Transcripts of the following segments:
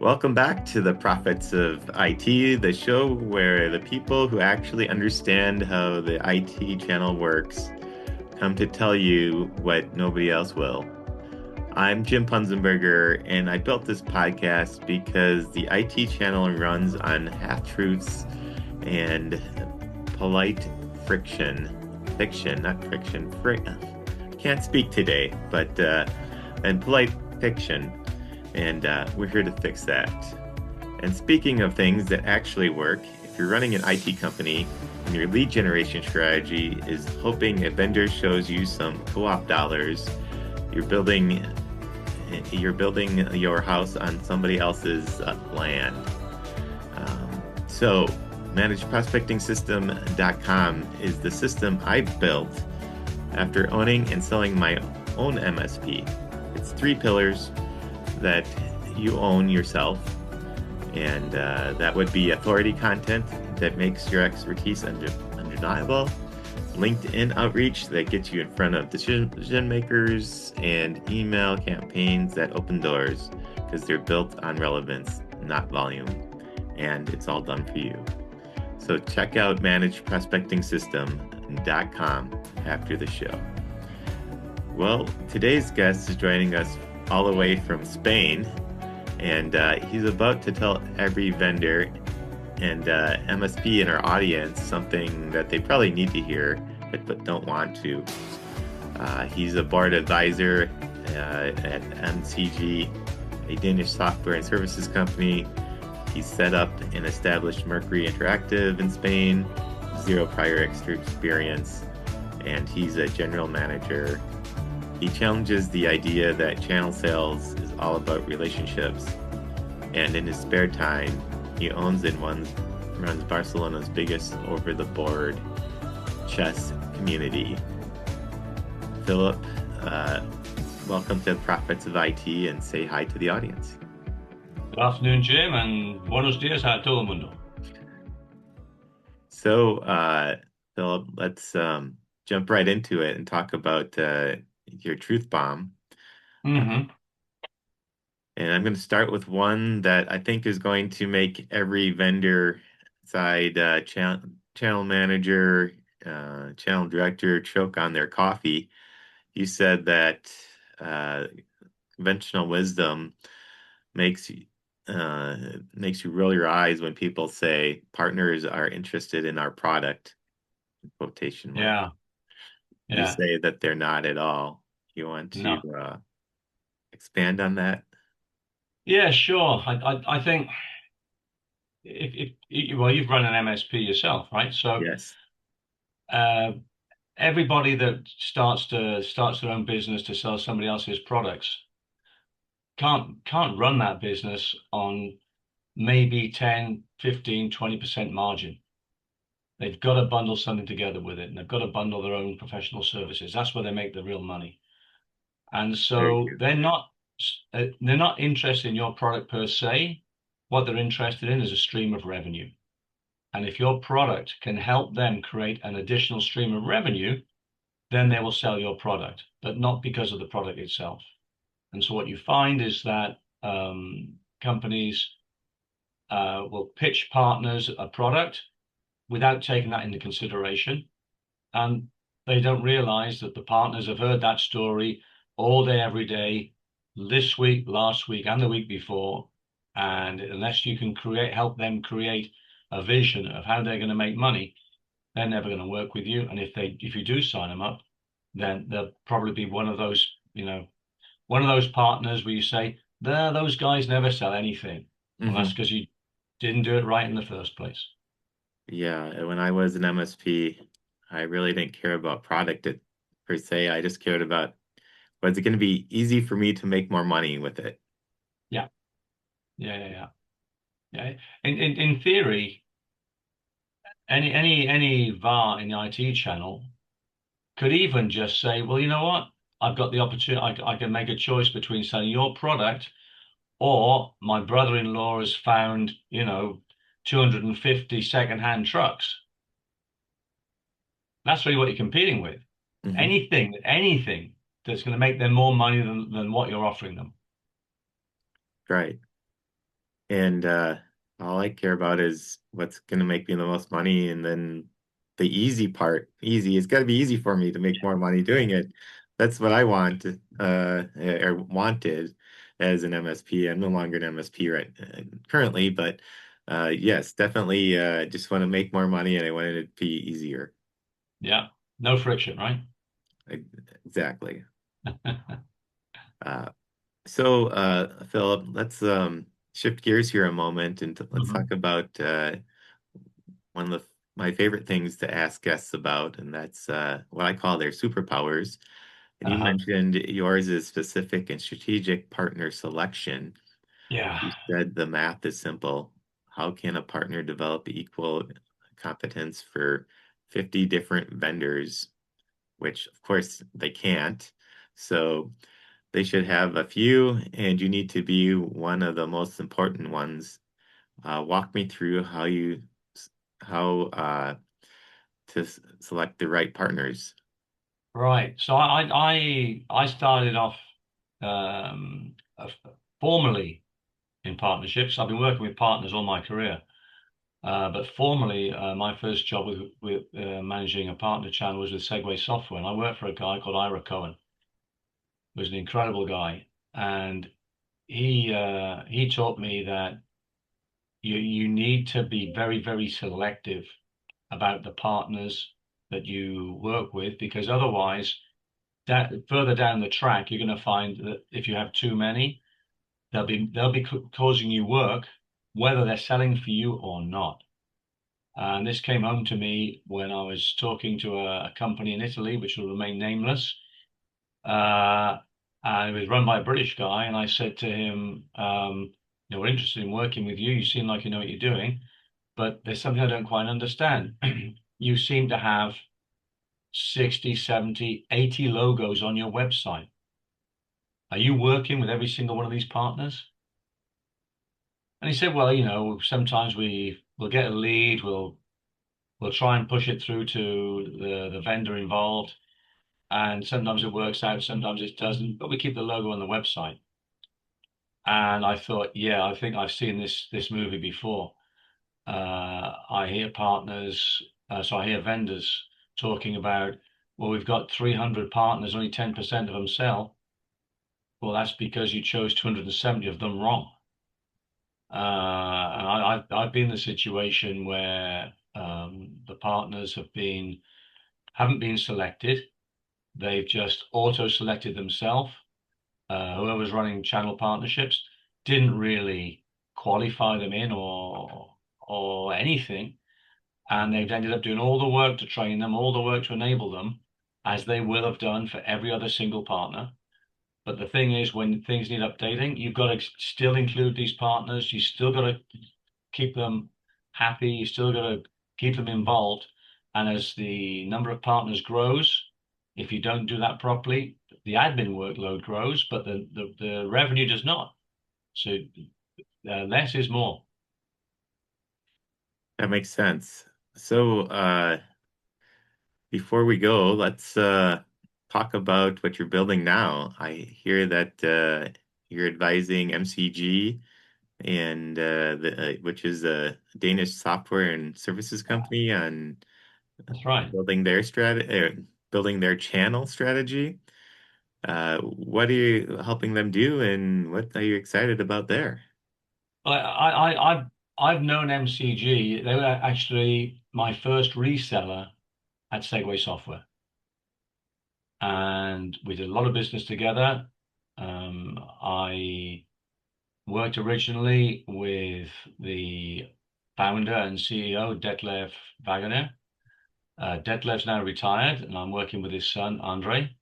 Welcome back to the Prophets of IT, the show where the people who actually understand how the IT channel works come to tell you what nobody else will. I'm Jim Punzenberger, and I built this podcast because the IT channel runs on half-truths and polite friction. Fiction, not friction. Can't speak today, but and polite fiction. And we're here to fix that. And speaking of things that actually work, if you're running an IT company and your lead generation strategy is hoping a vendor shows you some co-op dollars, you're building your house on somebody else's land. So ManagedProspectingSystem.com is the system I built after owning and selling my own MSP. It's 3 pillars that you own yourself, and that would be authority content that makes your expertise undeniable, LinkedIn outreach that gets you in front of decision makers, and email campaigns that open doors because they're built on relevance, not volume, and it's all done for you. So check out ManagedProspectingSystem.com after the show. Well, today's guest is joining us all the way from Spain, and he's about to tell every vendor and MSP in our audience something that they probably need to hear but don't want to. He's a board advisor at MCG, a Danish software and services company. He's set up and established Mercury Interactive in Spain, 0 prior experience, and he's a general manager. He challenges the idea that channel sales is all about relationships, and in his spare time, he owns and runs Barcelona's biggest over-the-board chess community. Philip, welcome to the Prophets of IT, and say hi to the audience. Good afternoon, Jim, and buenos dias a todo el mundo. So, Philip, let's jump right into it and talk about your truth bomb. Mm-hmm. And I'm going to start with one that I think is going to make every vendor side channel manager, channel director choke on their coffee. You said that conventional wisdom makes you roll your eyes when people say partners are interested in our product, in quotation marks. You Yeah. say that they're not at all. You want to No. expand on that? Yeah, sure. I think if well, you've run an MSP yourself, right? So Yes. uh, everybody that starts their own business to sell somebody else's products can't run that business on maybe 10, 15, 20% margin. They've got to bundle something together with it, and they've got to bundle their own professional services. That's where they make the real money. And Very so true. they're not interested in your product per se. What they're interested in is a stream of revenue. And if your product can help them create an additional stream of revenue, then they will sell your product, but not because of the product itself. And so what you find is that companies will pitch partners a product without taking that into consideration. And they don't realize that the partners have heard that story all day, every day, this week, last week, and the week before. And unless you can help them create a vision of how they're going to make money, they're never going to work with you. And if you do sign them up, then they'll probably be one of those partners where you say, those guys never sell anything. And that's because you didn't do it right in the first place. Yeah, when I was an MSP, I really didn't care about product per se. I just cared about, was it going to be easy for me to make more money with it? Yeah. Yeah. In theory, any VAR in the IT channel could even just say, well, you know what? I've got the opportunity. I can make a choice between selling your product or my brother-in-law has found, 250 second-hand trucks. That's really what you're competing with. Anything that's going to make them more money than what you're offering them. Right. And all I care about is what's going to make me the most money. And then the easy part, easy, it's got to be easy for me to make more money doing it. That's what I want, or wanted as an MSP. I'm no longer an MSP right currently, but yes, definitely just want to make more money and I wanted it to be easier. Yeah, no friction, right? E- Exactly. Uh, so, Philip, let's shift gears here a moment and let's talk Mhm. about one of my favorite things to ask guests about, and that's what I call their superpowers. And you Uh-huh. mentioned yours is specific and strategic partner selection. Yeah. You said the math is simple. How can a partner develop equal competence for 50 different vendors, which of course they can't. So they should have a few, and you need to be one of the most important ones. Walk me through how to select the right partners. Right. So I started off formally in partnerships. I've been working with partners all my career. But formally, my first job with managing a partner channel was with Segway Software, and I worked for a guy called Ira Cohen, who was an incredible guy, and he taught me that you need to be very selective about the partners that you work with, because otherwise, that further down the track, you're going to find that if you have too many, they'll be causing you work, whether they're selling for you or not. And this came home to me when I was talking to a company in Italy, which will remain nameless. Uh, and it was run by a British guy. And I said to him, we're interested in working with you. You seem like you know what you're doing, but there's something I don't quite understand. You seem to have 60, 70, 80 logos on your website. Are you working with every single one of these partners? And he said, well, sometimes we'll get a lead, we'll try and push it through to the vendor involved. And sometimes it works out, sometimes it doesn't, but we keep the logo on the website. And I thought, yeah, I think I've seen this movie before. I hear I hear vendors talking about, well, we've got 300 partners, only 10% of them sell. Well, that's because you chose 270 of them wrong. And I've been in a situation where the partners haven't been selected. They've just auto-selected themselves. Whoever's running channel partnerships didn't really qualify them in or anything, and they've ended up doing all the work to train them, all the work to enable them, as they will have done for every other single partner. But the thing is, when things need updating, you've got to still include these partners. You still got to keep them happy. You still got to keep them involved. And as the number of partners grows, if you don't do that properly, the admin workload grows, but the revenue does not. So less is more. That makes sense. So, before we go, let's talk about what you're building now. I hear that you're advising MCG and which is a Danish software and services company on That's right. building their building their channel strategy. What are you helping them do, and what are you excited about there? I've known MCG. They were actually my first reseller at Segway Software, and we did a lot of business together. I worked originally with the founder and CEO, Detlef Wagener. Detlef's now retired, and I'm working with his son, Andre,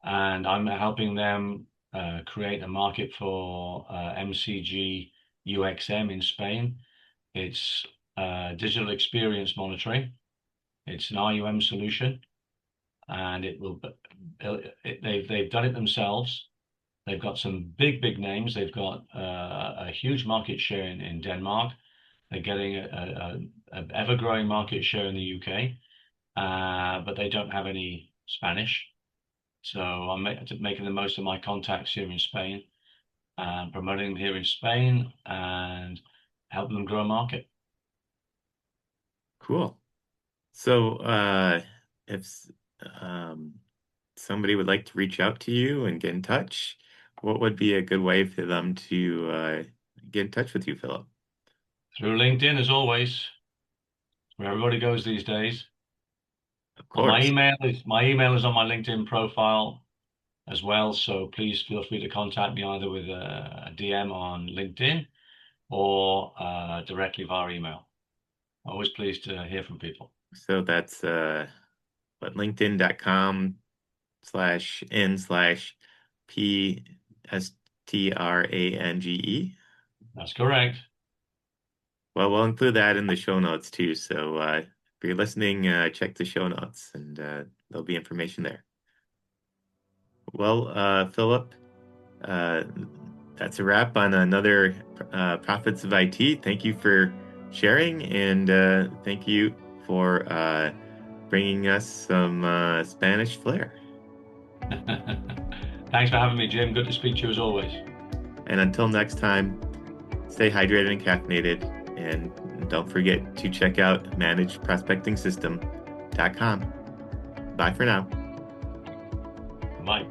and I'm helping them create a market for MCG UXM in Spain. It's digital experience monitoring. It's an RUM solution, and they've done it themselves. They've got some big names. They've got a huge market share in Denmark. They're getting a ever-growing market share in the UK, but they don't have any Spanish. So I'm making the most of my contacts here in Spain. and promoting them here in Spain and helping them grow a market. Cool. So, if um, somebody would like to reach out to you and get in touch, what would be a good way for them to get in touch with you, Philip? Through LinkedIn, as always, where everybody goes these days. Of But course. my email is on my LinkedIn profile as well. So please feel free to contact me either with a DM on LinkedIn or directly via email. Always pleased to hear from people. So that's what linkedin.com/n/PSTRANGE. That's correct. Well, we'll include that in the show notes too. So if you're listening, check the show notes and there'll be information there. Well, Philip, uh, that's a wrap on another Profits of IT. Thank you for sharing and thank you for bringing us some Spanish flair. Thanks for having me, Jim. Good to speak to you as always. And until next time, stay hydrated and caffeinated. And don't forget to check out managedprospectingsystem.com. Bye for now. Bye.